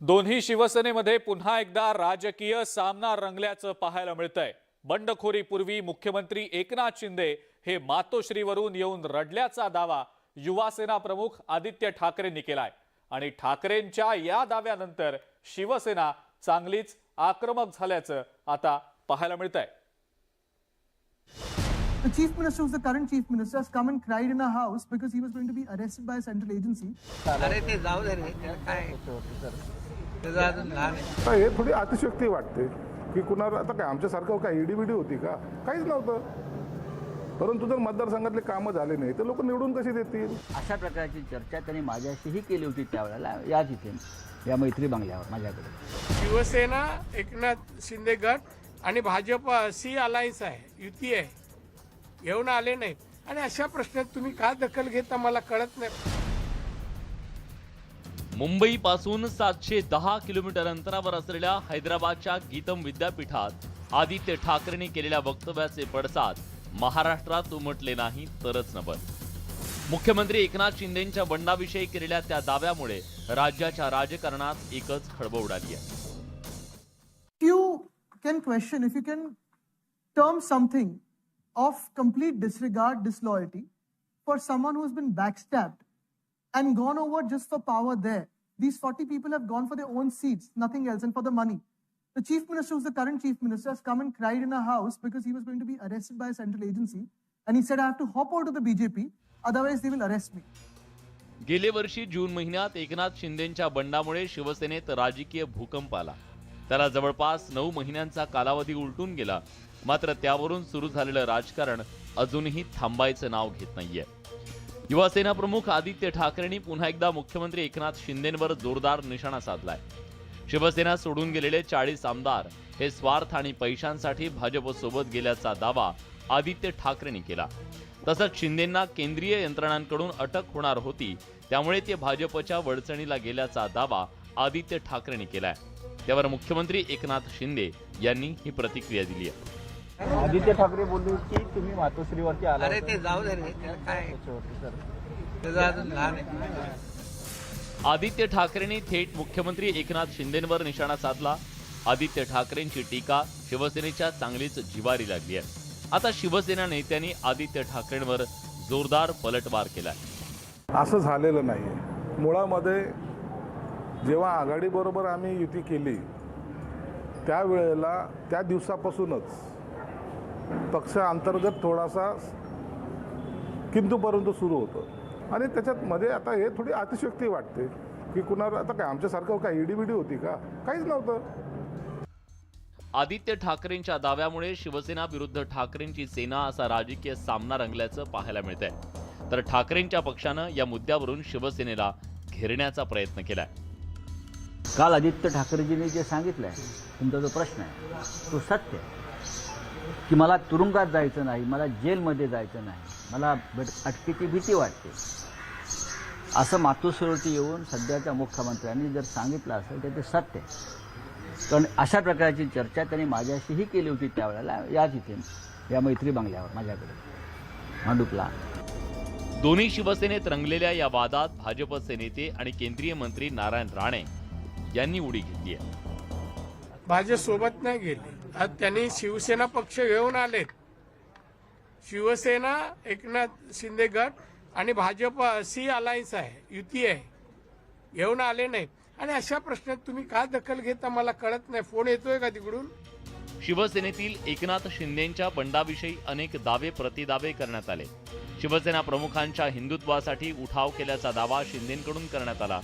दोन्ही शिवसेनेमध्ये पुन्हा एकदा राजकीय सामना रंगल्याचं पाहायला मिळतंय। बंडखोरीपूर्वी मुख्यमंत्री एकनाथ शिंदे हे मातोश्रीवरून येऊन रडल्याचा दावा युवासेना प्रमुख आदित्य ठाकरेंनी केलाय आणि ठाकरेंच्या या दाव्यानंतर शिवसेना चांगलीच आक्रमक झाल्याचं आता पाहायला मिळतंय। The chief minister, who's the current chief minister, has come and cried in a house because he was going to be arrested by a central agency. अरे ते जाऊ दे रे, काय त्याचं अजून लहान आहे। हे थोडी अतिशयोक्ती वाटते की कुणाला आता काय आमच्यासारखं काय ईडीबीडी होती का? काहीच नव्हतं। परंतु जर मतदारसंघातले कामं झाले नाही तर लोक निवडून कशी देतील? अशा प्रकारची चर्चा त्यांनी माझ्याशीही केली होती त्यावेळेला याच इथे या मैत्री बंगल्यावर माझ्याकडे। शिवसेना एकनाथ शिंदे गट आणि भाजप सी अलायन्स आहे, युती आहे, येऊन आले नाही आणि अशा प्रश्नात तुम्ही का दखल घेता मला कळत नाही। मुंबईपासून 710 किलोमीटर अंतरावर असलेल्या हैदराबादच्या गीतम विद्यापीठात आदित्य ठाकरेंनी केलेल्या वक्तव्याचे पडसाद महाराष्ट्रात उमटले नाही तरच नभर। मुख्यमंत्री एकनाथ शिंदेंच्या बंडाविषयी केलेल्या त्या दाव्यामुळे राज्याच्या राजकारणात एकच खळबळ उडाली आहे। You can question if you can term something of complete disregard, disloyalty for someone who has been backstabbed and gone over just for power there. These 40 people have gone for their own seats, nothing else, and for the money. The chief minister, who's the current chief minister, has come and cried in a house because he was going to be arrested by a central agency. And he said, I have to hop out of the BJP, otherwise they will arrest me. गेले वर्षी जून महिन्यात एकनाथ शिंदेंच्या बंडामुळे शिवसेनेत राजकीय भूकंप आला। त्याला जवळपास 9 महिन्यांचा कालावधी उलटून गेला, मात्र त्यावरून सुरू झालेलं राजकारण अजूनही थांबायचं नाव घेत नाहीये। युवासेना प्रमुख आदित्य ठाकरेंनी पुन्हा एकदा मुख्यमंत्री एकनाथ शिंदेंवर जोरदार निशाणा साधलाय। शिवसेना सोडून गेलेले 40 आमदार हे स्वार्थ आणि पैशांसाठी भाजपसोबत गेल्याचा दावा आदित्य ठाकरेंनी केला। तसंच शिंदेंना केंद्रीय यंत्रणांकडून अटक होणार होती, त्यामुळे ते भाजपच्या वडचणीला गेल्याचा दावा आदित्य ठाकरेंनी केलाय। त्यावर मुख्यमंत्री एकनाथ शिंदे यांनी ही प्रतिक्रिया दिली आहे। आदित्य ठाकरे बोलले की तुम्ही मातोश्रीवरती आला। अरे ते जाऊ दे रे, काय त्याचं अजून लहान आहे। आदित्य ठाकरेंनी थेट मुख्यमंत्री एकनाथ शिंदेंवर निशाणा साधला। आदित्य ठाकरेंची टीका शिवसेनेच्या चांगलीच जिवारी लागली आहे। आता शिवसेना नेत्यांनी आदित्य ठाकरेंवर जोरदार पलटवार केलाय। असं झालेलं नाहीये। मुळामध्ये जेव्हा आघाडीबरोबर आम्ही युती केली त्यावेळेला त्या दिवसापासूनच पक्ष अंतर्गत थोडासा किंतु परंतु सुरू होतं आणि त्याच्यात मध्ये आता हे थोडी अतिशयोक्ती वाटते की कुणाला आता काय आमच्यासारखं काय ईडीबीडी होती का? काहीच नव्हतं। आदित्य ठाकरेंच्या दाव्यामुळे शिवसेना विरुद्ध ठाकरेंची सेना असा राजकीय सामना रंगल्याचं पाहायला मिळतंय। तर ठाकरेंच्या पक्षानं या मुद्द्यावरून शिवसेनेला घेरण्याचा प्रयत्न केलाय। काल आदित्य ठाकरेजींनी जे सांगितलंय, तुमचा जो प्रश्न आहे तो सत्य आहे की मला तुरुंगात जायचं नाही, मला जेलमध्ये जायचं नाही, मला अटकेची भीती वाटते, असं मातोश्रीवरती येऊन सध्याच्या मुख्यमंत्र्यांनी जर सांगितलं असेल तर ते सत्य आहे। कारण अशा प्रकारची चर्चा त्यांनी माझ्याशीही केली होती त्यावेळेला याच इथे या मैत्री बंगल्यावर माझ्याकडे मांडुकला। दोन्ही शिवसेनेत रंगलेल्या या वादात भाजपचे नेते आणि केंद्रीय मंत्री नारायण राणे यांनी उडी घेतली आहे। भाजप सोबत नाही गेले, आज त्यांनी शिवसेना पक्ष घेऊन आलेत। शिवसेना एकनाथ शिंदे गट आणि भाजप सी अलायन्स आहे, युती आहे, येऊन आले नाही आणि अशा प्रश्नात तुम्ही का दखल घेता मला कळत नाही। फोन येतोय का तिकडून? शिवसेनेतील एकनाथ शिंदेंच्या बंडाविषयी अनेक दावे प्रतिदावे करण्यात आले। शिवसेना प्रमुखांच्या हिंदुत्वासाठी उठाव केल्याचा दावा शिंदेंकडून करण्यात आला,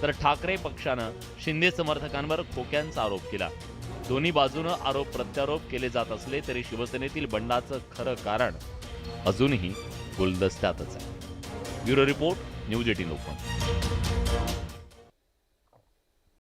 तर ठाकरे पक्षानं शिंदे समर्थकांवर खोक्यांचा आरोप केला। दोन्ही बाजूनं आरोप प्रत्यारोप केले जात असले तरी शिवसेनेतील बंडाचं खरं कारण अजूनही गुलदस्त्यातच आहे। Bureau report, news 18 Lokmat.